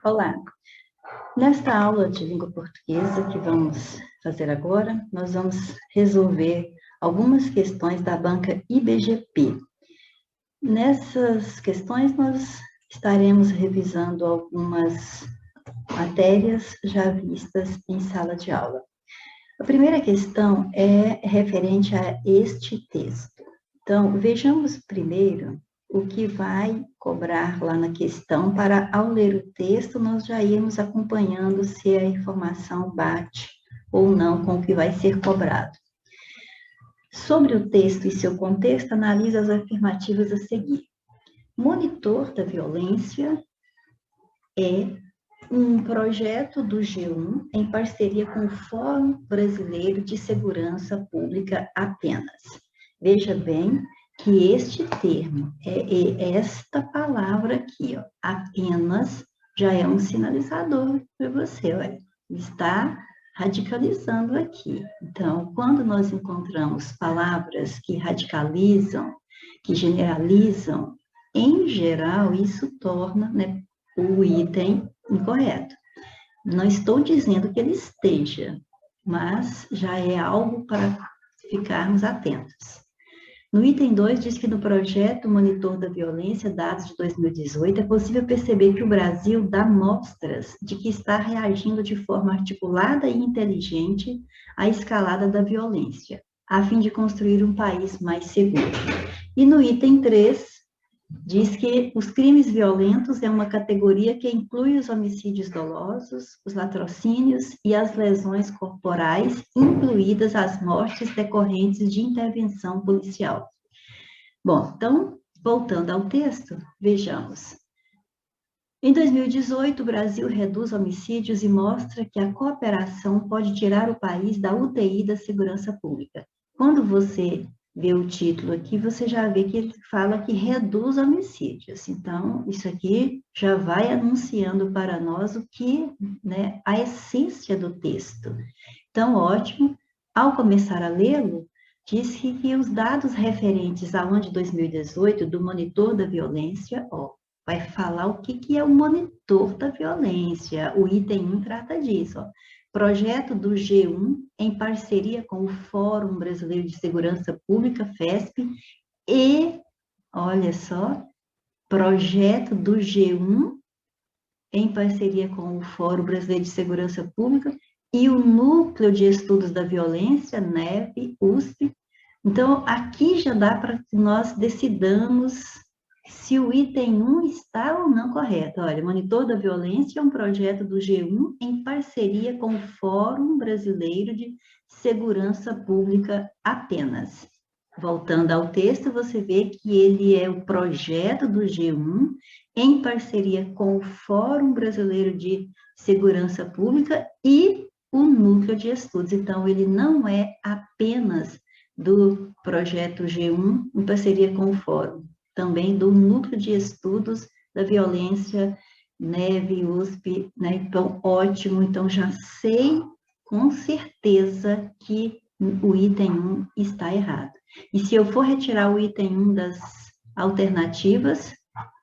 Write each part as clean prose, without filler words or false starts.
Olá, nesta aula de língua portuguesa que vamos fazer agora, nós vamos resolver algumas questões da banca IBGP. Nessas questões, nós estaremos revisando algumas matérias já vistas em sala de aula. A primeira questão é referente a este texto. Então, vejamos primeiro o que vai cobrar lá na questão, para, ao ler o texto, nós já irmos acompanhando se a informação bate ou não com o que vai ser cobrado. Sobre o texto e seu contexto, analise as afirmativas a seguir. Monitor da violência é um projeto do G1 em parceria com o Fórum Brasileiro de Segurança Pública apenas. Veja bem que este termo, esta palavra aqui, ó, apenas, já é um sinalizador para você, olha, está radicalizando aqui. Então, quando nós encontramos palavras que radicalizam, que generalizam, em geral, isso torna, né, o item incorreto. Não estou dizendo que ele esteja, mas já é algo para ficarmos atentos. No item 2, diz que no projeto Monitor da Violência, dados de 2018, é possível perceber que o Brasil dá mostras de que está reagindo de forma articulada e inteligente à escalada da violência, a fim de construir um país mais seguro. E no item 3, diz que os crimes violentos é uma categoria que inclui os homicídios dolosos, os latrocínios e as lesões corporais, incluídas as mortes decorrentes de intervenção policial. Bom, então, voltando ao texto, vejamos. Em 2018, o Brasil reduz homicídios e mostra que a cooperação pode tirar o país da UTI da segurança pública. Quando você vê o título aqui, você já vê que ele fala que reduz homicídios. Então, isso aqui já vai anunciando para nós o que, né, a essência do texto. Então, ótimo. Ao começar a lê-lo, diz que os dados referentes ao ano de 2018 do Monitor da Violência, ó, vai falar o que é o Monitor da Violência. O item 1 trata disso, ó. Projeto do G1, em parceria com o Fórum Brasileiro de Segurança Pública, FESP, e, olha só, projeto do G1, em parceria com o Fórum Brasileiro de Segurança Pública, e o Núcleo de Estudos da Violência, NEV, USP. Então, aqui já dá para que nós decidamos se o item 1 está ou não correto. Olha, Monitor da Violência é um projeto do G1 em parceria com o Fórum Brasileiro de Segurança Pública apenas. Voltando ao texto, você vê que ele é o projeto do G1 em parceria com o Fórum Brasileiro de Segurança Pública e o Núcleo de Estudos. Então, ele não é apenas do projeto G1 em parceria com o Fórum, também do Núcleo de Estudos da Violência, NEV, USP, né? Então, ótimo, então já sei com certeza que o item 1 está errado. E se eu for retirar o item 1 das alternativas,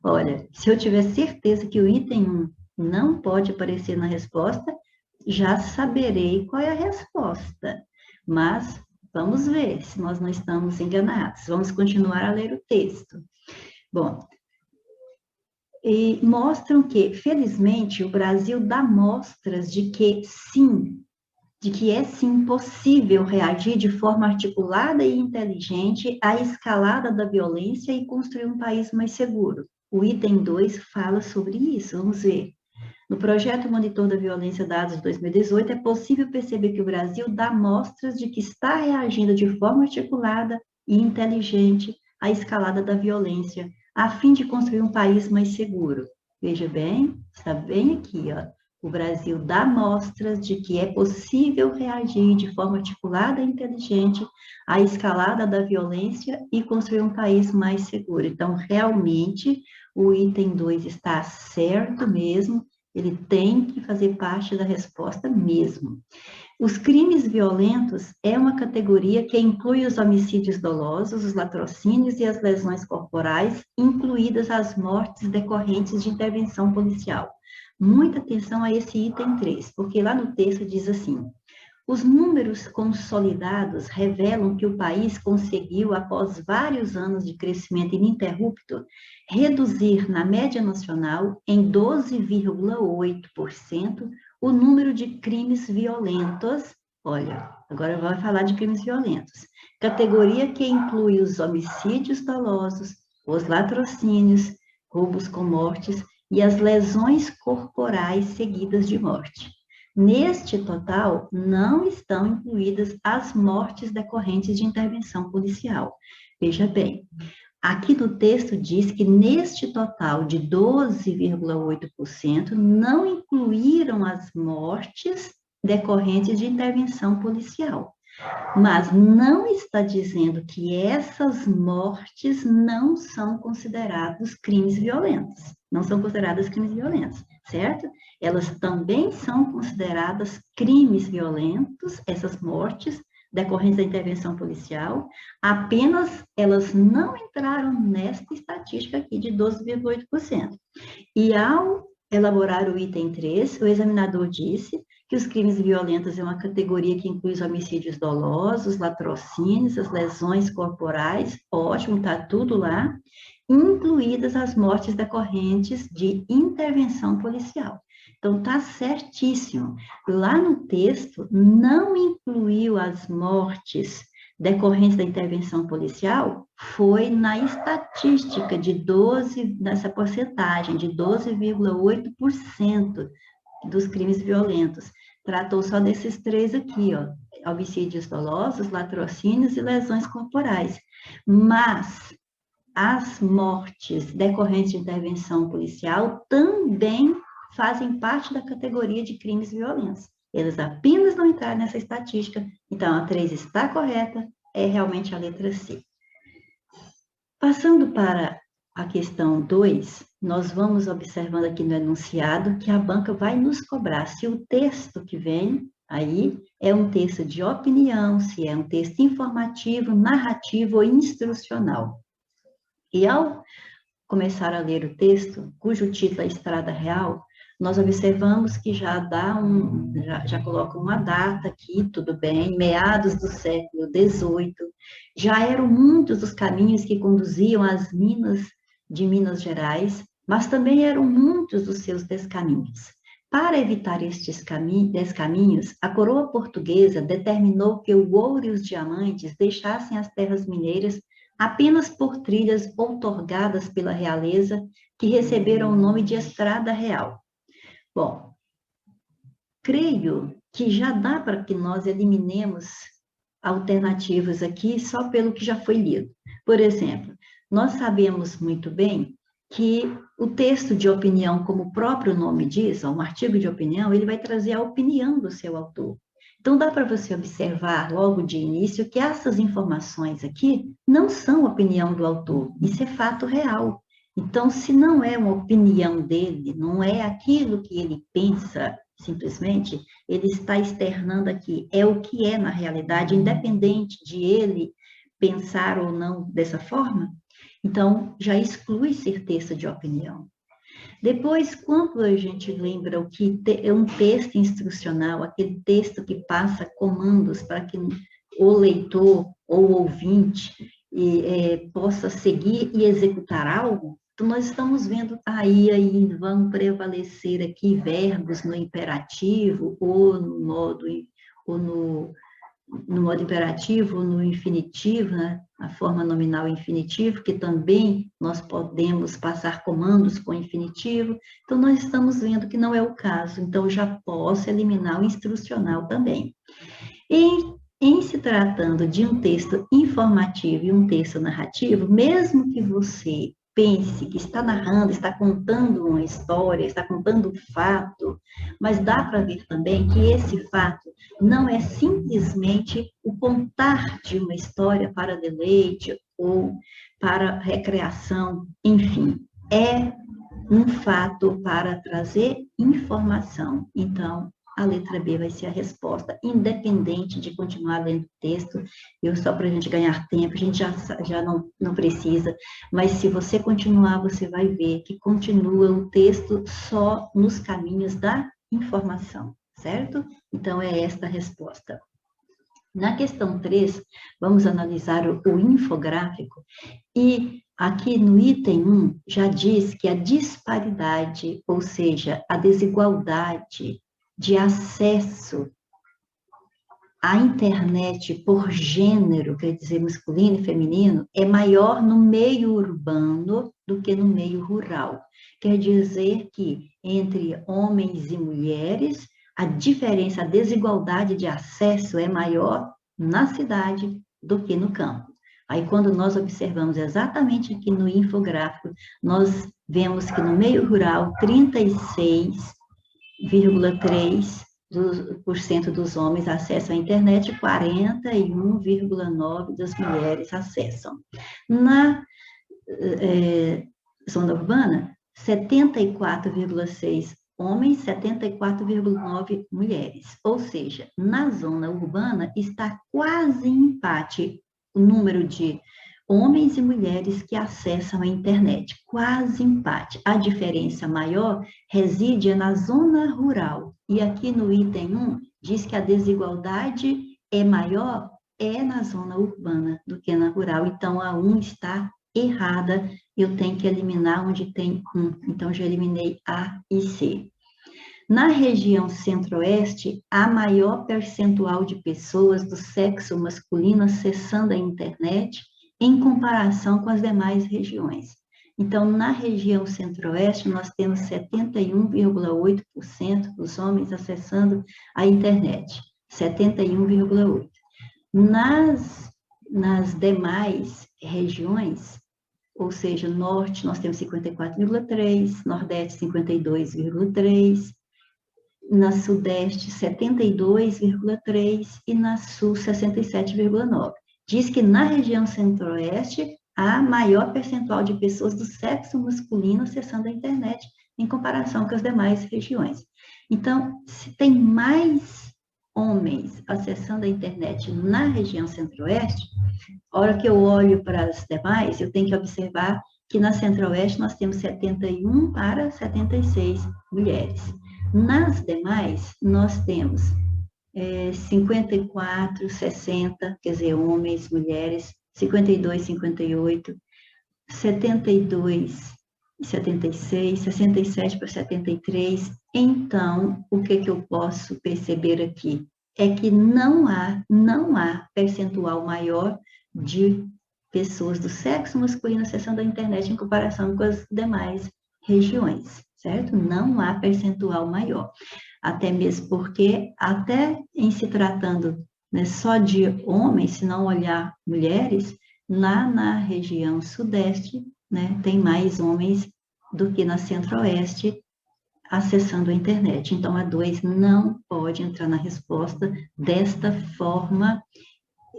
olha, se eu tiver certeza que o item 1 não pode aparecer na resposta, já saberei qual é a resposta. Mas vamos ver se nós não estamos enganados. Vamos continuar a ler o texto. Bom, e mostram que, felizmente, o Brasil dá mostras de que é sim possível reagir de forma articulada e inteligente à escalada da violência e construir um país mais seguro. O item 2 fala sobre isso, vamos ver. No projeto Monitor da Violência, dados de 2018, é possível perceber que o Brasil dá mostras de que está reagindo de forma articulada e inteligente à escalada da violência, a fim de construir um país mais seguro. Veja bem, está bem aqui, ó. O Brasil dá mostras de que é possível reagir de forma articulada e inteligente à escalada da violência e construir um país mais seguro. Então, realmente, o item 2 está certo mesmo, Ele tem que fazer parte da resposta mesmo. Os crimes violentos é uma categoria que inclui os homicídios dolosos, os latrocínios e as lesões corporais, incluídas as mortes decorrentes de intervenção policial. Muita atenção a esse item 3, porque lá no texto diz assim: os números consolidados revelam que o país conseguiu, após vários anos de crescimento ininterrupto, reduzir na média nacional em 12,8% o número de crimes violentos. Olha, agora vai falar de crimes violentos. Categoria que inclui os homicídios dolosos, os latrocínios, roubos com mortes e as lesões corporais seguidas de morte. Neste total, não estão incluídas as mortes decorrentes de intervenção policial. Veja bem, aqui no texto diz que neste total de 12,8%, não incluíram as mortes decorrentes de intervenção policial. Mas não está dizendo que essas mortes não são consideradas crimes violentos. Não são consideradas crimes violentos, certo? Elas também são consideradas crimes violentos, essas mortes decorrentes da intervenção policial, apenas elas não entraram nesta estatística aqui de 12,8%. E ao elaborar o item 3, o examinador disse que os crimes violentos é uma categoria que inclui os homicídios dolosos, latrocínios, as lesões corporais, ótimo, está tudo lá, incluídas as mortes decorrentes de intervenção policial. Então, está certíssimo. Lá no texto, não incluiu as mortes decorrentes da intervenção policial, foi na estatística de 12, nessa porcentagem, de 12,8% dos crimes violentos. Tratou só desses 3 aqui, ó, homicídios dolosos, latrocínios e lesões corporais. Mas as mortes decorrentes de intervenção policial também fazem parte da categoria de crimes violentos. Eles apenas não entraram nessa estatística, então a 3 está correta, é realmente a letra C. Passando para a questão 2, nós vamos observando aqui no enunciado que a banca vai nos cobrar se o texto que vem aí é um texto de opinião, se é um texto informativo, narrativo ou instrucional. E ao começar a ler o texto, cujo título é Estrada Real, nós observamos que já coloca uma data aqui, tudo bem, meados do século XVIII, já eram muitos os caminhos que conduziam às minas de Minas Gerais, mas também eram muitos os seus descaminhos. Para evitar estes descaminhos, a coroa portuguesa determinou que o ouro e os diamantes deixassem as terras mineiras apenas por trilhas outorgadas pela realeza, que receberam o nome de Estrada Real. Bom, creio que já dá para que nós eliminemos alternativas aqui só pelo que já foi lido. Por exemplo, nós sabemos muito bem que o texto de opinião, como o próprio nome diz, um artigo de opinião, ele vai trazer a opinião do seu autor. Então, dá para você observar logo de início que essas informações aqui não são opinião do autor, isso é fato real. Então, se não é uma opinião dele, não é aquilo que ele pensa, simplesmente, ele está externando aqui, é o que é na realidade, independente de ele pensar ou não dessa forma, então já exclui ser texto de opinião. Depois, quando a gente lembra o que é um texto instrucional, aquele texto que passa comandos para que o leitor ou o ouvinte possa seguir e executar algo, então nós estamos vendo aí vão prevalecer aqui verbos no imperativo ou no modo imperativo, ou no infinitivo, né? A forma nominal infinitivo, que também nós podemos passar comandos com infinitivo. Então, nós estamos vendo que não é o caso. Então, já posso eliminar o instrucional também. Em se tratando de um texto informativo e um texto narrativo, mesmo que você pense que está narrando, está contando uma história, está contando um fato, mas dá para ver também que esse fato não é simplesmente o contar de uma história para deleite ou para recreação, enfim, é um fato para trazer informação. Então, a letra B vai ser a resposta, independente de continuar lendo o texto. Eu só para a gente ganhar tempo, a gente já não precisa, mas se você continuar, você vai ver que continua o texto só nos caminhos da informação, certo? Então, é esta a resposta. Na questão 3, vamos analisar o infográfico, e aqui no item 1 já diz que a disparidade, ou seja, a desigualdade de acesso à internet por gênero, quer dizer, masculino e feminino, é maior no meio urbano do que no meio rural. Quer dizer que entre homens e mulheres, a diferença, a desigualdade de acesso é maior na cidade do que no campo. Aí, quando nós observamos exatamente aqui no infográfico, nós vemos que no meio rural, 36,3% dos homens acessam a internet, 41,9% das mulheres acessam. Na zona urbana, 74,6% homens, 74,9% mulheres. Ou seja, na zona urbana está quase em empate o número de homens e mulheres que acessam a internet, quase empate. A diferença maior reside na zona rural. E aqui no item 1 diz que a desigualdade é maior na zona urbana do que na rural. Então, a 1 está errada, eu tenho que eliminar onde tem 1. Então, já eliminei A e C. Na região centro-oeste, há maior percentual de pessoas do sexo masculino acessando a internet em comparação com as demais regiões. Então, na região centro-oeste, nós temos 71,8% dos homens acessando a internet. 71,8%. Nas demais regiões, ou seja, norte, nós temos 54,3%, nordeste, 52,3%, na sudeste, 72,3% e na sul, 67,9%. Diz que na região centro-oeste, há maior percentual de pessoas do sexo masculino acessando a internet em comparação com as demais regiões. Então, se tem mais homens acessando a internet na região centro-oeste, a hora que eu olho para as demais, eu tenho que observar que na centro-oeste nós temos 71 para 76 mulheres. Nas demais, nós temos 54, 60, quer dizer, homens, mulheres, 52, 58, 72, 76, 67 para 73. Então, o que eu posso perceber aqui? É que não há percentual maior de pessoas do sexo masculino acessando a internet em comparação com as demais regiões, certo? Não há percentual maior. Até mesmo porque, até em se tratando, né, só de homens, se não olhar mulheres, lá na região sudeste, né, tem mais homens do que na centro-oeste acessando a internet. Então, a 2 não pode entrar na resposta. Desta forma,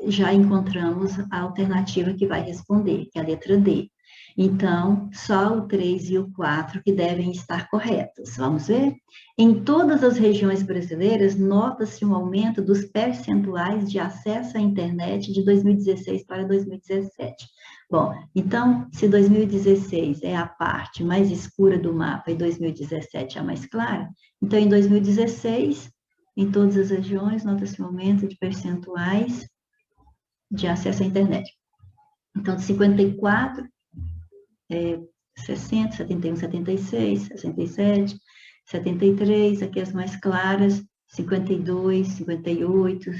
já encontramos a alternativa que vai responder, que é a letra D. Então, só o 3 e o 4 que devem estar corretos. Vamos ver? Em todas as regiões brasileiras, nota-se um aumento dos percentuais de acesso à internet de 2016 para 2017. Bom, então, se 2016 é a parte mais escura do mapa e 2017 é a mais clara, então, em 2016, em todas as regiões, nota-se um aumento de percentuais de acesso à internet. Então, de 54, 60, 71, 76, 67, 73, aqui as mais claras, 52, 58,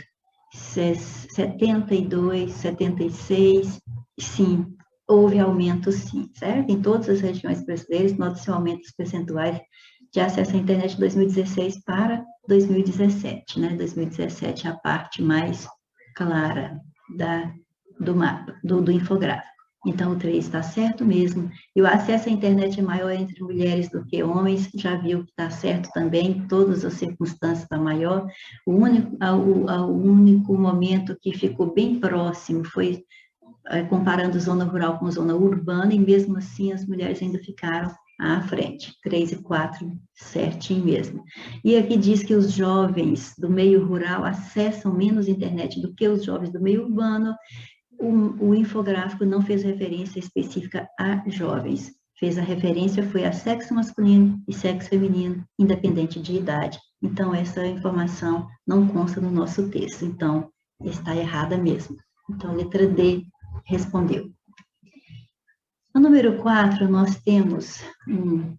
72, 76, sim, houve aumento sim, certo? Em todas as regiões brasileiras, nota-se um aumento dos percentuais de acesso à internet de 2016 para 2017, né? 2017 é a parte mais clara do mapa, do infográfico. Então, o 3 está certo mesmo. E o acesso à internet é maior entre mulheres do que homens, já viu que está certo também, em todas as circunstâncias está maior. O único momento que ficou bem próximo foi comparando zona rural com zona urbana, e mesmo assim as mulheres ainda ficaram à frente. 3 e 4, certinho mesmo. E aqui diz que os jovens do meio rural acessam menos internet do que os jovens do meio urbano. O infográfico não fez referência específica a jovens. Fez a referência, foi a sexo masculino e sexo feminino, independente de idade. Então, essa informação não consta no nosso texto. Então, está errada mesmo. Então, a letra D respondeu. No número 4, nós temos um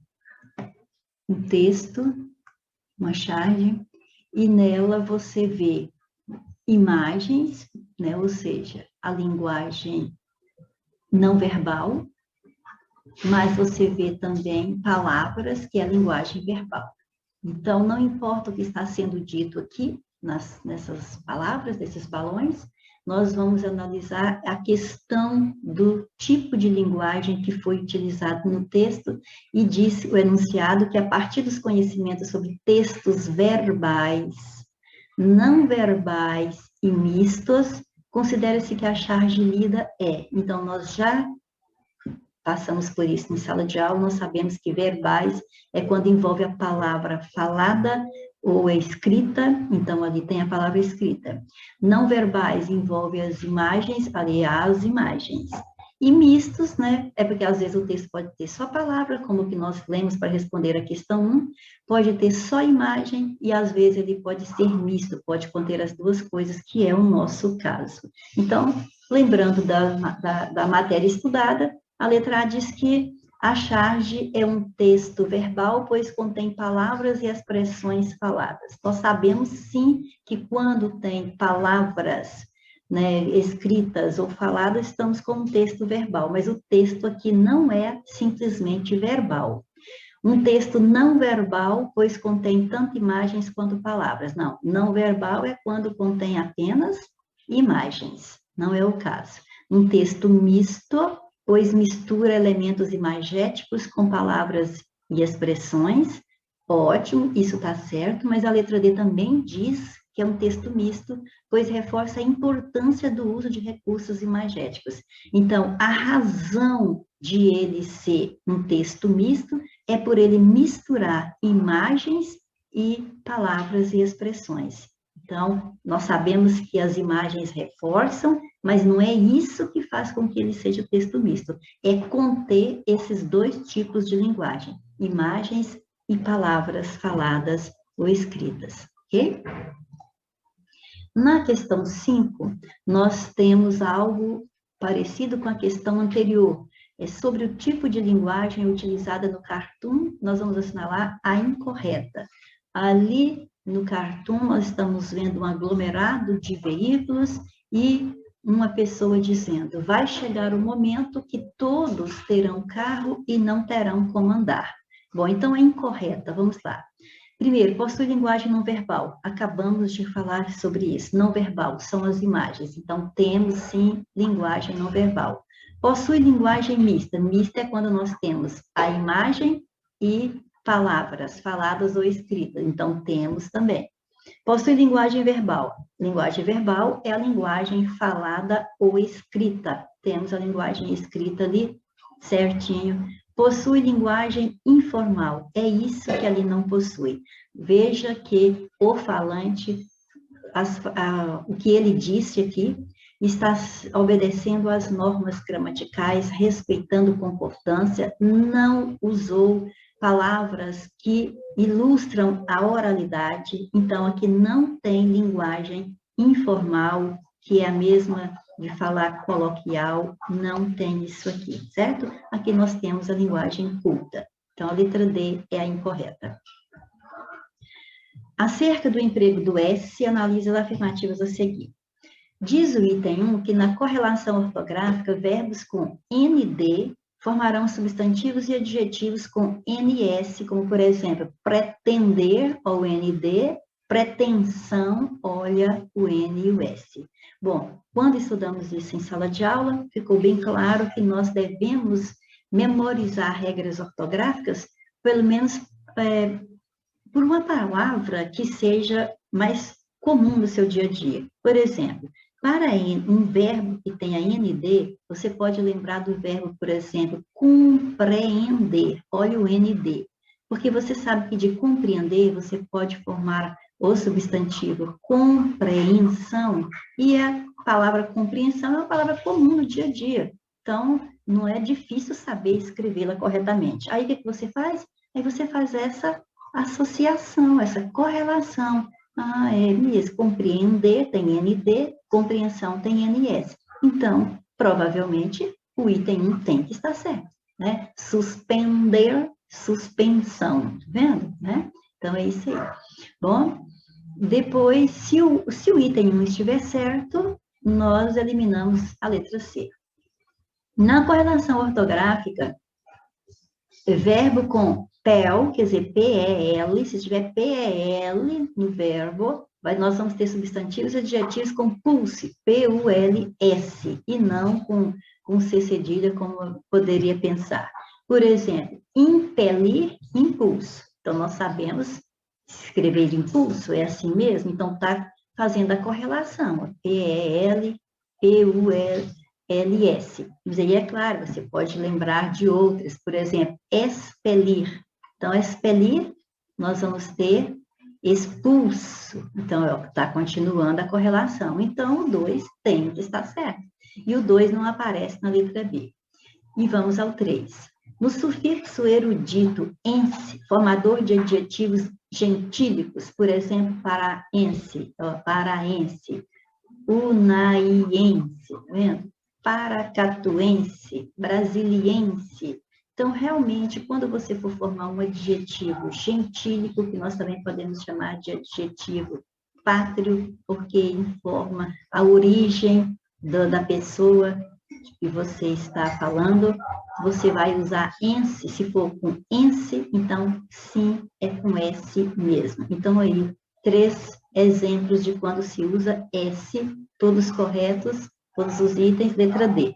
texto, uma charge, e nela você vê imagens, né? Ou seja, a linguagem não verbal, mas você vê também palavras, que é a linguagem verbal. Então, não importa o que está sendo dito aqui, nessas palavras, desses balões, nós vamos analisar a questão do tipo de linguagem que foi utilizado no texto, e disse o enunciado que, a partir dos conhecimentos sobre textos verbais, não verbais e mistos, considera-se que a charge lida é. Então, nós já passamos por isso em sala de aula, nós sabemos que verbais é quando envolve a palavra falada ou escrita, então ali tem a palavra escrita. Não verbais envolve as imagens, as imagens. E mistos, né, é porque às vezes o texto pode ter só palavra, como o que nós lemos para responder a questão 1, pode ter só imagem, e às vezes ele pode ser misto, pode conter as duas coisas, que é o nosso caso. Então, lembrando da matéria estudada, a letra A diz que a charge é um texto verbal, pois contém palavras e expressões faladas. Nós sabemos, sim, que quando tem palavras, né, escritas ou faladas, estamos com um texto verbal, mas o texto aqui não é simplesmente verbal. Um texto não verbal, pois contém tanto imagens quanto palavras. Não, não verbal é quando contém apenas imagens, não é o caso. Um texto misto, pois mistura elementos imagéticos com palavras e expressões. Ótimo, isso está certo, mas a letra D também diz que é um texto misto, pois reforça a importância do uso de recursos imagéticos. Então, a razão de ele ser um texto misto é por ele misturar imagens e palavras e expressões. Então, nós sabemos que as imagens reforçam, mas não é isso que faz com que ele seja texto misto. É conter esses dois tipos de linguagem, imagens e palavras faladas ou escritas, ok? Na questão 5, nós temos algo parecido com a questão anterior. É sobre o tipo de linguagem utilizada no cartoon, nós vamos assinalar a incorreta. Ali no cartoon, nós estamos vendo um aglomerado de veículos e uma pessoa dizendo: vai chegar o momento que todos terão carro e não terão como andar. Bom, então é incorreta, vamos lá. Primeiro, possui linguagem não verbal. Acabamos de falar sobre isso. Não verbal são as imagens. Então, temos, sim, linguagem não verbal. Possui linguagem mista. Mista é quando nós temos a imagem e palavras faladas ou escritas. Então, temos também. Possui linguagem verbal. Linguagem verbal é a linguagem falada ou escrita. Temos a linguagem escrita ali, certinho. Possui linguagem informal. É isso que ali não possui. Veja que o falante, o que ele disse aqui, está obedecendo às normas gramaticais, respeitando concordância, não usou palavras que ilustram a oralidade. Então, aqui não tem linguagem informal, que é a mesma de falar coloquial, não tem isso aqui, certo? Aqui nós temos a linguagem culta. Então, a letra D é a incorreta. Acerca do emprego do S, analise as afirmativas a seguir. Diz o item 1 que na correlação ortográfica, verbos com ND formarão substantivos e adjetivos com NS, como, por exemplo, pretender, o ND, pretensão, olha o N e o S. Bom, quando estudamos isso em sala de aula, ficou bem claro que nós devemos memorizar regras ortográficas, pelo menos por uma palavra que seja mais comum no seu dia a dia. Por exemplo, Para um verbo que tenha ND, você pode lembrar do verbo, por exemplo, compreender. Olha o ND. Porque você sabe que de compreender, você pode formar o substantivo compreensão, e a palavra compreensão é uma palavra comum no dia a dia. Então, não é difícil saber escrevê-la corretamente. Aí, o que você faz? Aí você faz essa associação, essa correlação. Ah, é mesmo, compreender tem ND, compreensão tem NS. Então, provavelmente, o item 1 tem que estar certo, né? Suspender, suspensão, tá vendo? Né? Então, é isso aí. Bom, depois, se o item 1 estiver certo, nós eliminamos a letra C. Na correlação ortográfica, verbo com PEL, quer dizer, P-E-L, se tiver P-E-L no verbo, nós vamos ter substantivos e adjetivos com pulse, P-U-L-S, e não com C cedilha, como poderia pensar. Por exemplo, impelir, impulso. Então, nós sabemos escrever impulso, é assim mesmo? Então, está fazendo a correlação, P-E-L, P-U-L-S. Mas aí, é claro, você pode lembrar de outras, por exemplo, expelir. Então, expelir, nós vamos ter expulso. Então, está continuando a correlação. Então, o 2 tem que estar certo. E o 2 não aparece na letra B. E vamos ao 3. No sufixo erudito ense, formador de adjetivos gentílicos, por exemplo, paraense, unaiense, tá vendo? Paracatuense, brasiliense. Então, realmente, quando você for formar um adjetivo gentílico, que nós também podemos chamar de adjetivo pátrio, porque informa a origem da pessoa que você está falando, você vai usar ense. Se for com ense, então sim, é com S mesmo. Então, aí, 3 exemplos de quando se usa S, todos corretos, todos os itens, letra D.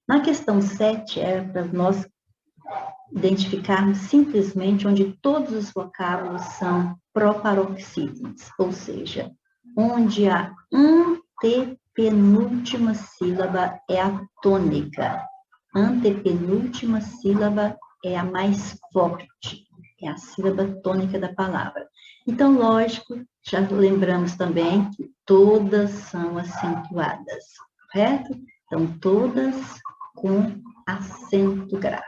Na questão 7, é para nós identificarmos simplesmente onde todos os vocábulos são proparoxítonos, ou seja, onde a antepenúltima sílaba é a tônica. Antepenúltima sílaba é a mais forte, é a sílaba tônica da palavra. Então, lógico, já lembramos também que todas são acentuadas, correto? Então, todas com acento gráfico.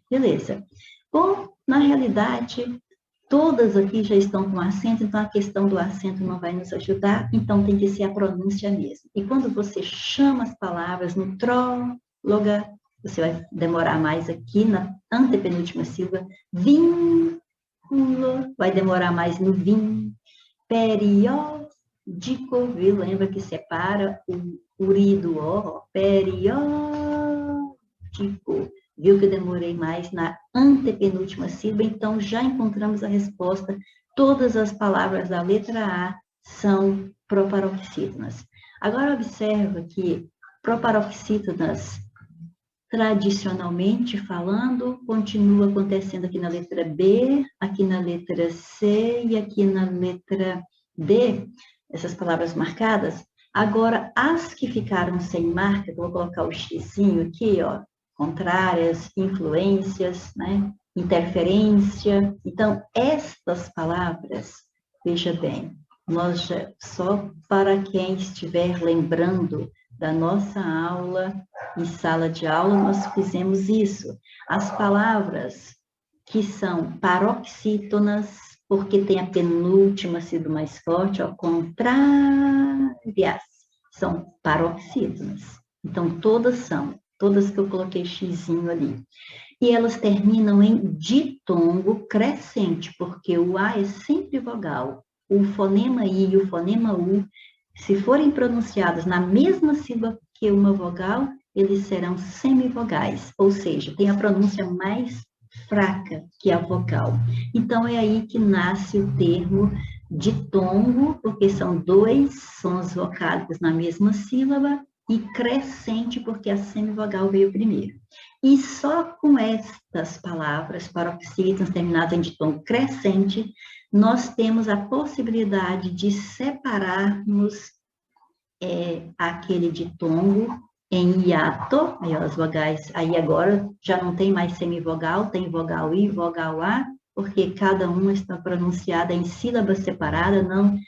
Beleza. Bom, na realidade, todas aqui já estão com acento, então a questão do acento não vai nos ajudar, então tem que ser a pronúncia mesmo. E quando você chama as palavras no tróloga, você vai demorar mais aqui na antepenúltima sílaba, vínculo, vai demorar mais no vim, periódico, viu? Lembra que separa o uri do ó, periódico. Viu que eu demorei mais na antepenúltima sílaba, então já encontramos a resposta. Todas as palavras da letra A são proparoxítonas. Agora observa que proparoxítonas, tradicionalmente falando, continua acontecendo aqui na letra B, aqui na letra C e aqui na letra D, essas palavras marcadas. Agora, as que ficaram sem marca, vou colocar o xizinho aqui, ó, contrárias, influências, né? Interferência. Então, estas palavras, veja bem, nós já, só para quem estiver lembrando da nossa aula em sala de aula, nós fizemos isso. As palavras que são paroxítonas, porque tem a penúltima sido mais forte, ao contrárias, são paroxítonas. Então, todas são. Todas que eu coloquei xizinho ali. E elas terminam em ditongo crescente, porque o A é sempre vogal. O fonema I e o fonema U, se forem pronunciados na mesma sílaba que uma vogal, eles serão semivogais, ou seja, tem a pronúncia mais fraca que a vogal. Então, é aí que nasce o termo ditongo, porque são 2 sons vocálicos na mesma sílaba, e crescente, porque a semivogal veio primeiro. E só com estas palavras, paroxítonas, terminadas em ditongo crescente, nós temos a possibilidade de separarmos é aquele ditongo em hiato, aí ó, as vogais, aí agora já não tem mais semivogal, tem vogal I, vogal A, porque cada uma está pronunciada em sílaba separada, não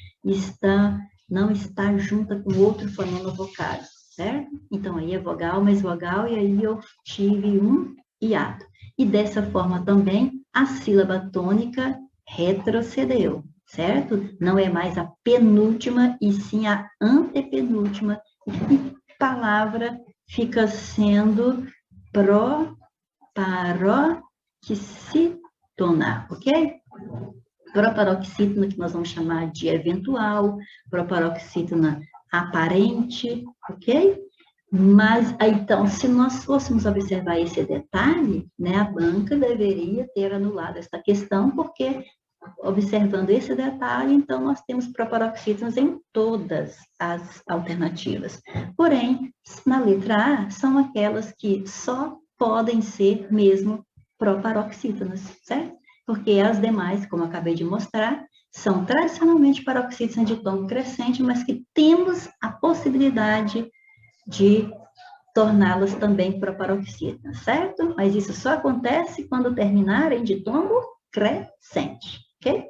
está junta com outro fonema vocal, certo? Então, aí é vogal mais vogal, e aí eu tive um hiato. E dessa forma também, a sílaba tônica retrocedeu, certo? Não é mais a penúltima, e sim a antepenúltima, e palavra fica sendo proparoxítona, ok? Proparoxítona, que nós vamos chamar de eventual, proparoxítona aparente, ok? Mas, então, se nós fôssemos observar esse detalhe, né, a banca deveria ter anulado esta questão, porque, observando esse detalhe, então, nós temos proparoxítonas em todas as alternativas. Porém, na letra A, são aquelas que só podem ser mesmo proparoxítonas, certo? Porque as demais, como eu acabei de mostrar, são tradicionalmente paroxítonas de tom crescente, mas que temos a possibilidade de torná-las também proparoxítonas, certo? Mas isso só acontece quando terminarem de tombo crescente, ok?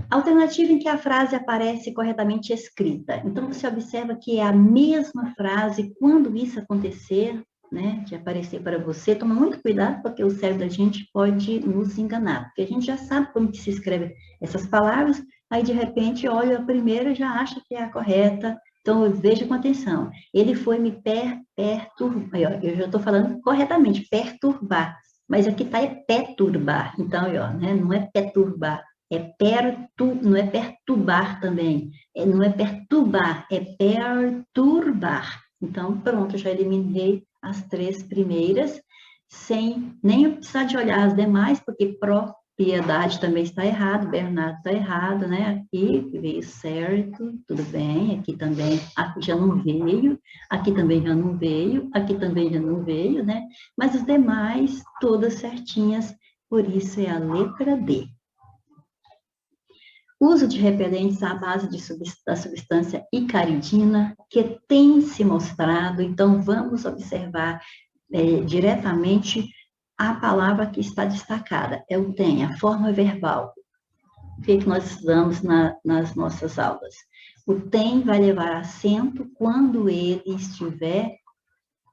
Alternativa em que a frase aparece corretamente escrita. Então, você observa que é a mesma frase quando isso acontecer, né, de aparecer para você. Toma muito cuidado, porque o cérebro da gente pode nos enganar, porque a gente já sabe como que se escreve essas palavras, aí, de repente, olha a primeira e já acha que é a correta. Então, veja com atenção. Ele foi me perturbar. Eu já estou falando corretamente, perturbar. Mas aqui está é perturbar. Então, ó, né, não é perturbar. Não é perturbar também. Não é perturbar, é perturbar. Então, pronto, já eliminei as três primeiras, sem nem precisar de olhar as demais, porque propriedade também está errado, Bernardo está errado, né? Aqui veio certo, tudo bem, aqui também, aqui já não veio, aqui também já não veio, aqui também já não veio, né? Mas os demais, todas certinhas, por isso é a letra D. Uso de repelentes à base da substância icaridina, que tem se mostrado, então vamos observar diretamente a palavra que está destacada, é o tem, a forma verbal. O que nós estudamos nas nossas aulas? O tem vai levar acento quando ele estiver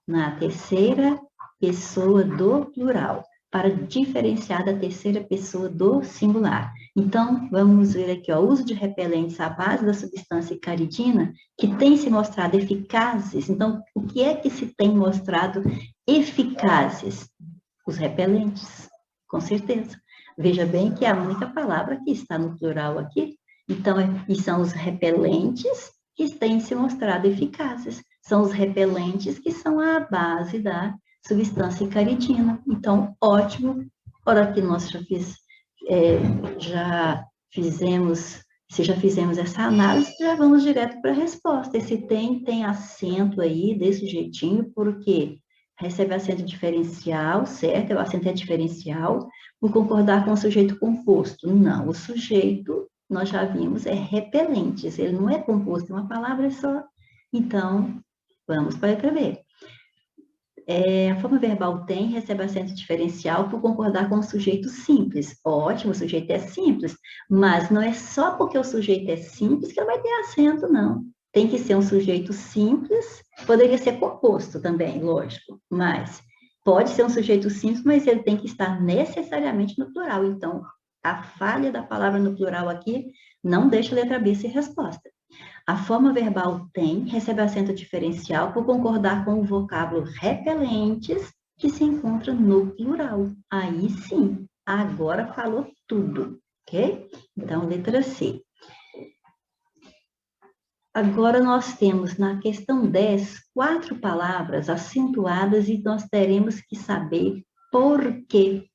na terceira pessoa do plural, para diferenciar da terceira pessoa do singular. Então, vamos ver aqui, ó, o uso de repelentes à base da substância icaridina, que tem se mostrado eficazes. Então, o que é que se tem mostrado eficazes? Os repelentes, com certeza. Veja bem que é a única palavra que está no plural aqui. Então, e são os repelentes que têm se mostrado eficazes. São os repelentes que são a base da substância icaridina. Então, ótimo. Ora que nós se já fizemos essa análise, já vamos direto para a resposta. Esse tem acento aí, desse jeitinho, porque recebe acento diferencial, certo? O acento é diferencial, por concordar com o sujeito composto. Não, o sujeito, nós já vimos, é repelentes, ele não é composto, é uma palavra só. Então, vamos para a letra B. A forma verbal tem, recebe acento diferencial por concordar com o sujeito simples. Ótimo, o sujeito é simples, mas não é só porque o sujeito é simples que ele vai ter acento, não. Tem que ser um sujeito simples, poderia ser composto também, lógico, mas pode ser um sujeito simples, mas ele tem que estar necessariamente no plural. Então, a falha da palavra no plural aqui não deixa a letra B ser resposta. A forma verbal tem, recebe acento diferencial por concordar com o vocábulo repelentes que se encontra no plural. Aí sim, agora falou tudo, ok? Então, letra C. Agora nós temos na questão 10, 4 palavras acentuadas e nós teremos que saber por que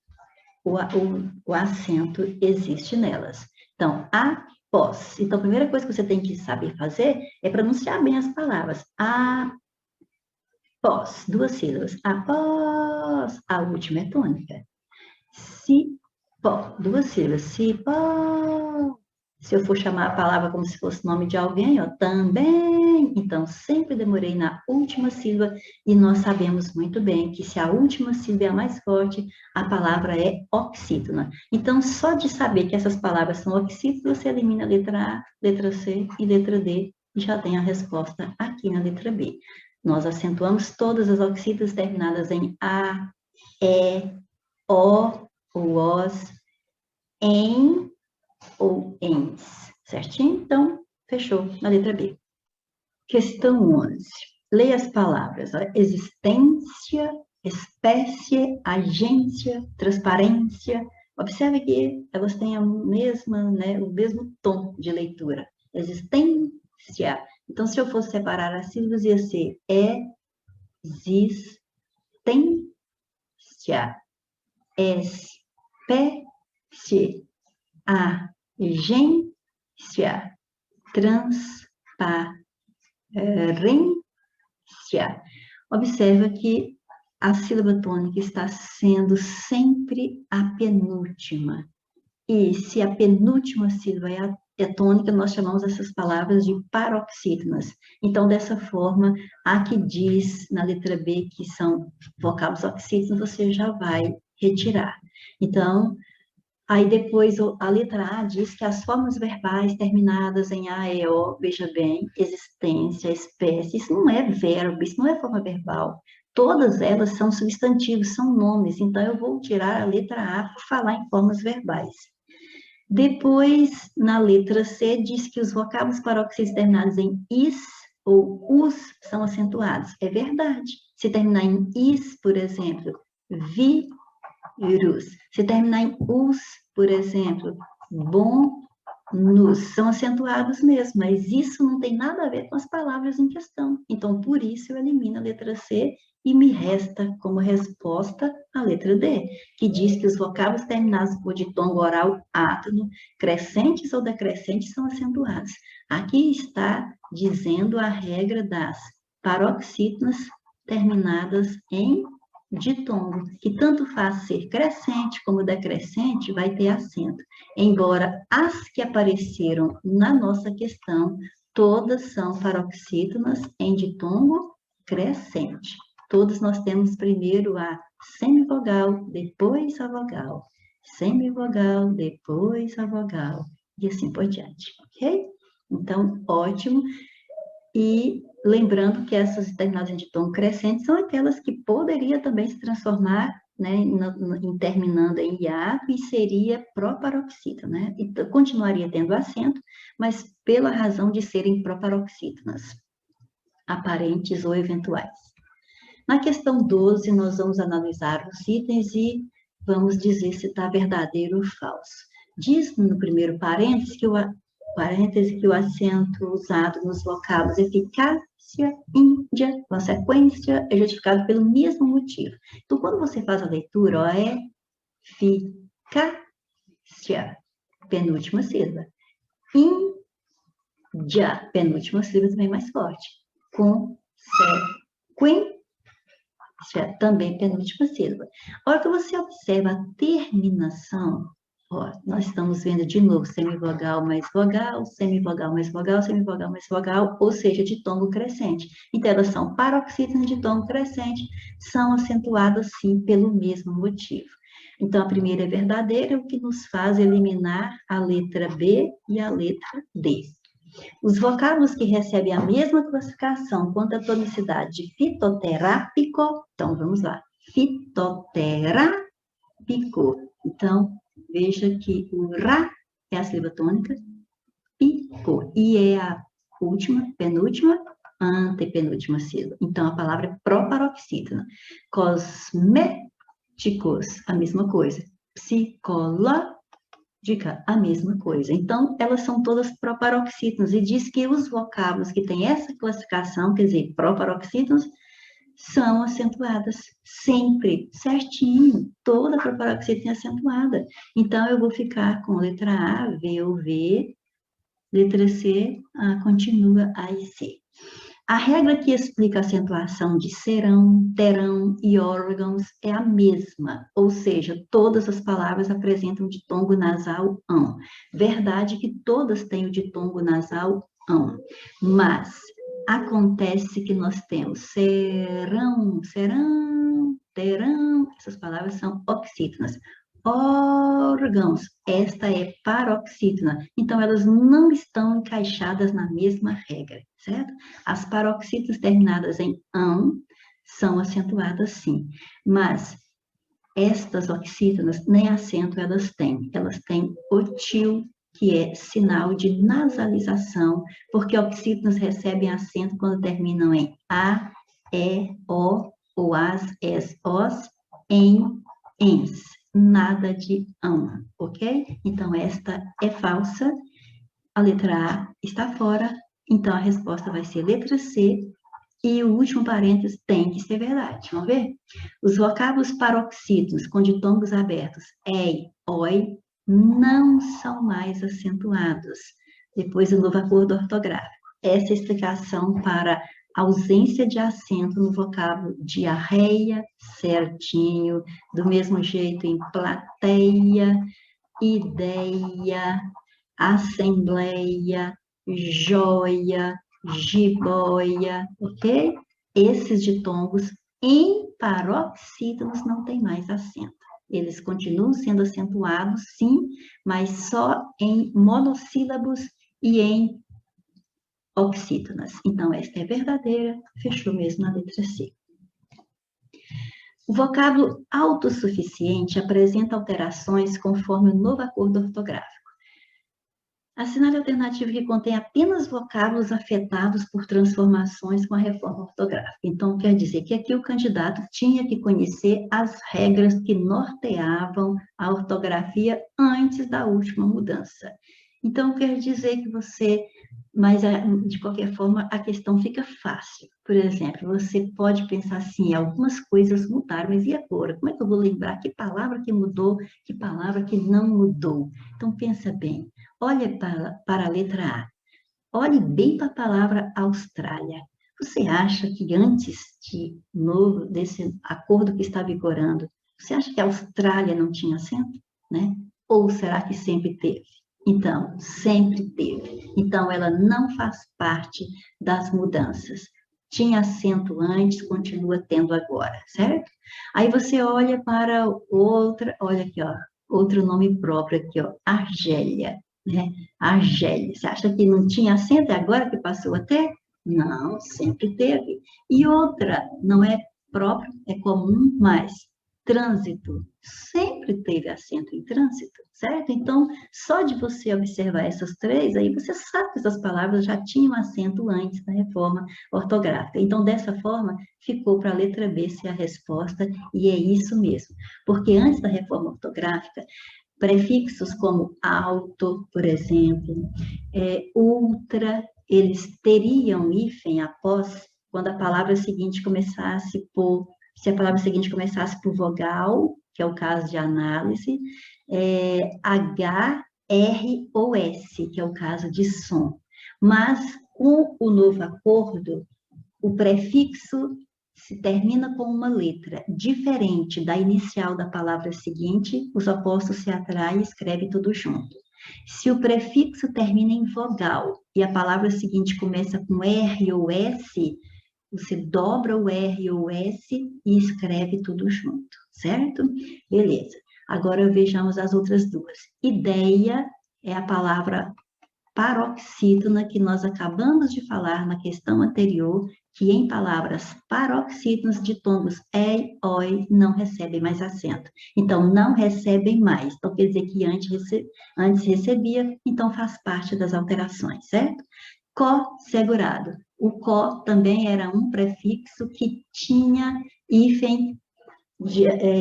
o acento existe nelas. Então, após. Então, a primeira coisa que você tem que saber fazer é pronunciar bem as palavras. Após, 2 sílabas. Após, a última é tônica. Cipó, 2 sílabas. Cipó. Se eu for chamar a palavra como se fosse nome de alguém, ó, também. Então, sempre demorei na última sílaba e nós sabemos muito bem que se a última sílaba é a mais forte, a palavra é oxítona. Então, só de saber que essas palavras são oxítonas, você elimina a letra A, letra C e letra D e já tem a resposta aqui na letra B. Nós acentuamos todas as oxítonas terminadas em A, E, O ou OS, em ou ens, certinho? Então, fechou na letra B. Questão 11. Leia as palavras. Existência, espécie, agência, transparência. Observe que elas têm a mesma, né, o mesmo tom de leitura. Existência. Então, se eu fosse separar as sílabas, ia ser existência, espécie, agência, transparência. Observa que a sílaba tônica está sendo sempre a penúltima. E se a penúltima sílaba é tônica, nós chamamos essas palavras de paroxítonas. Então, dessa forma, a que diz na letra B que são vocábulos oxítonos, você já vai retirar. Então, aí depois a letra A diz que as formas verbais terminadas em A, E, O, veja bem, existência, espécie, isso não é verbo, isso não é forma verbal. Todas elas são substantivos, são nomes, então eu vou tirar a letra A por falar em formas verbais. Depois, na letra C, diz que os vocábulos paroxítonos terminados em is ou us são acentuados. É verdade. Se terminar em is, por exemplo, vírus. Se terminar em us, por exemplo, bônus, são acentuados mesmo, mas isso não tem nada a ver com as palavras em questão. Então, por isso, eu elimino a letra C e me resta como resposta a letra D, que diz que os vocábulos terminados por ditongo oral átono, crescentes ou decrescentes, são acentuados. Aqui está dizendo a regra das paroxítonas terminadas em ditongo, que tanto faz ser crescente como decrescente, vai ter acento. Embora as que apareceram na nossa questão, todas são paroxítonas em ditongo crescente. Todos nós temos primeiro a semivogal, depois a vogal. Semivogal, depois a vogal. E assim por diante, ok? Então, ótimo. E lembrando que essas terminadas de tom crescente são aquelas que poderia também se transformar, né, em terminando em hiato e seria proparoxítona, né? E continuaria tendo acento, mas pela razão de serem proparoxítonas, aparentes ou eventuais. Na questão 12, nós vamos analisar os itens e vamos dizer se está verdadeiro ou falso. Diz no primeiro parêntese que o acento usado nos vocábulos eficácia, índia, consequência, é justificado pelo mesmo motivo. Então, quando você faz a leitura, ó, é eficácia, penúltima sílaba. Índia, penúltima sílaba também mais forte. Consequência, também penúltima sílaba. A hora que você observa a terminação, ó, nós estamos vendo de novo semivogal mais vogal, semivogal mais vogal, semivogal mais vogal, ou seja, de tom crescente. Então, elas são paroxítonas de tom crescente, são acentuadas, sim, pelo mesmo motivo. Então, a primeira é verdadeira, o que nos faz eliminar a letra B e a letra D. Os vocábulos que recebem a mesma classificação quanto à tonicidade de fitoterápico, então vamos lá, fitoterápico. Então, veja que o Rá é a sílaba tônica, pico, e é a última, penúltima, antepenúltima sílaba. Então, a palavra é proparoxítona. Cosméticos, a mesma coisa. Psicológica, a mesma coisa. Então, elas são todas proparoxítonas e diz que os vocábulos que têm essa classificação, quer dizer, proparoxítonas, são acentuadas sempre, certinho. Toda proparoxítona é acentuada. Então, eu vou ficar com letra A, V ou V, letra C, A continua A e C. A regra que explica a acentuação de serão, terão e órgãos é a mesma, ou seja, todas as palavras apresentam ditongo nasal ão. Verdade que todas têm o ditongo nasal ão, mas acontece que nós temos serão, serão, terão, essas palavras são oxítonas. Órgãos, esta é paroxítona, então elas não estão encaixadas na mesma regra, certo? As paroxítonas terminadas em ão são acentuadas sim, mas estas oxítonas nem acento elas têm o til, que é sinal de nasalização, porque oxítonas recebem acento quando terminam em a, e, o, ou as, es, os, em, ens. Nada de ão, ok? Então, esta é falsa, a letra A está fora, então a resposta vai ser letra C, e o último parênteses tem que ser verdade. Vamos ver? Os vocábulos paroxítonos com ditongos abertos, ei, oi, não são mais acentuados depois do novo acordo ortográfico. Essa é a explicação para ausência de acento no vocábulo diarreia, certinho, do mesmo jeito em plateia, ideia, assembleia, joia, jiboia, ok? Esses ditongos em paroxítonos não tem mais acento. Eles continuam sendo acentuados, sim, mas só em monossílabos e em oxítonas. Então, esta é verdadeira, fechou mesmo na letra C. O vocábulo autossuficiente apresenta alterações conforme o novo acordo ortográfico. Assinale a alternativa que contém apenas vocábulos afetados por transformações com a reforma ortográfica. Então, quer dizer que aqui o candidato tinha que conhecer as regras que norteavam a ortografia antes da última mudança. Então, quer dizer que você, mas de qualquer forma, a questão fica fácil. Por exemplo, você pode pensar assim, algumas coisas mudaram, mas e agora? Como é que eu vou lembrar que palavra que mudou, que palavra que não mudou? Então, pensa bem. Olha para a letra A. Olhe bem para a palavra Austrália. Você acha que antes desse acordo que está vigorando, você acha que a Austrália não tinha acento, né? Ou será que sempre teve? Então, sempre teve. Então, ela não faz parte das mudanças. Tinha acento antes, continua tendo agora, certo? Aí você olha para outra, olha aqui, ó, outro nome próprio aqui, ó, Argélia, né? Argélia. Você acha que não tinha acento, é agora que passou a ter? Não, sempre teve. E outra, não é próprio, é comum, mas trânsito. Sempre teve acento em trânsito, certo? Então, só de você observar essas três, aí você sabe que essas palavras já tinham acento antes da reforma ortográfica. Então, dessa forma, ficou para a letra B ser a resposta, e é isso mesmo. Porque antes da reforma ortográfica, prefixos como alto, por exemplo, ultra, eles teriam hífen após quando a palavra seguinte começasse por, se a palavra seguinte começasse por vogal, que é o caso de análise, H, R ou S, que é o caso de som. Mas com o novo acordo, o prefixo se termina com uma letra diferente da inicial da palavra seguinte, os opostos se atraem e escreve tudo junto. Se o prefixo termina em vogal e a palavra seguinte começa com R ou S, você dobra o R ou S e escreve tudo junto, certo? Beleza. Agora vejamos as outras duas. Ideia é a palavra paroxítona que nós acabamos de falar na questão anterior, que em palavras paroxítonas ditongos e, oi, não recebem mais acento. Então, não recebem mais. Então, quer dizer que antes recebia, então faz parte das alterações, certo? Có segurado. O có também era um prefixo que tinha hífen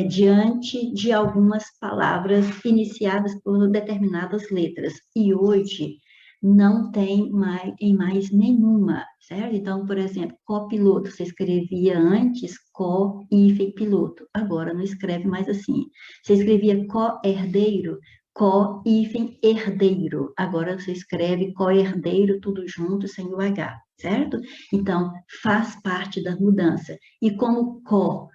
diante de algumas palavras iniciadas por determinadas letras. E hoje não tem mais nenhuma, certo? Então, por exemplo, copiloto, você escrevia antes co-hífen piloto, agora não escreve mais assim. Você escrevia co-herdeiro, Co-herdeiro. Agora você escreve co-herdeiro tudo junto, sem o H, certo? Então, faz parte da mudança. E como co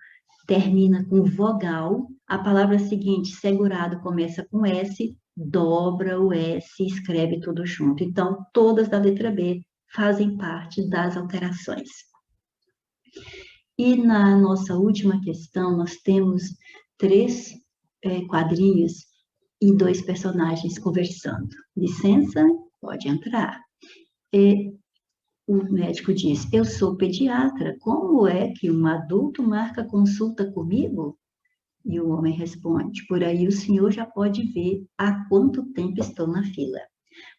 termina com vogal, a palavra seguinte, segurado, começa com S, dobra o S e escreve tudo junto. Então, todas da letra B fazem parte das alterações. E na nossa última questão, nós temos 3 quadrinhos e 2 personagens conversando. Licença, pode entrar. E o médico diz, eu sou pediatra, como é que um adulto marca consulta comigo? E o homem responde, por aí o senhor já pode ver há quanto tempo estou na fila.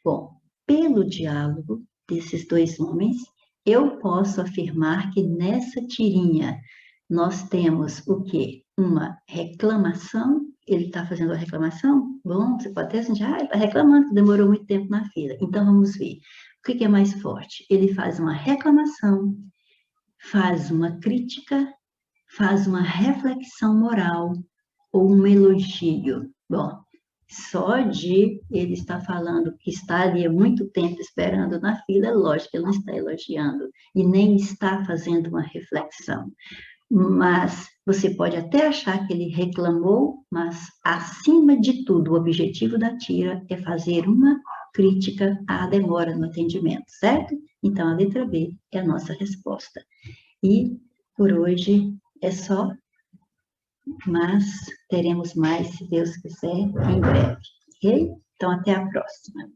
Bom, pelo diálogo desses 2 homens, eu posso afirmar que nessa tirinha nós temos o quê? Uma reclamação. Ele está fazendo a reclamação? Bom, você pode até sentir, ele está reclamando que demorou muito tempo na fila. Então, vamos ver. O que é mais forte? Ele faz uma reclamação, faz uma crítica, faz uma reflexão moral ou um elogio. Bom, só de ele estar falando que está ali há muito tempo esperando na fila, é lógico que ele não está elogiando e nem está fazendo uma reflexão. Mas você pode até achar que ele reclamou, mas acima de tudo, o objetivo da tira é fazer uma crítica à demora no atendimento, certo? Então, a letra B é a nossa resposta. E por hoje é só, mas teremos mais, se Deus quiser, em breve, ok? Então, até a próxima.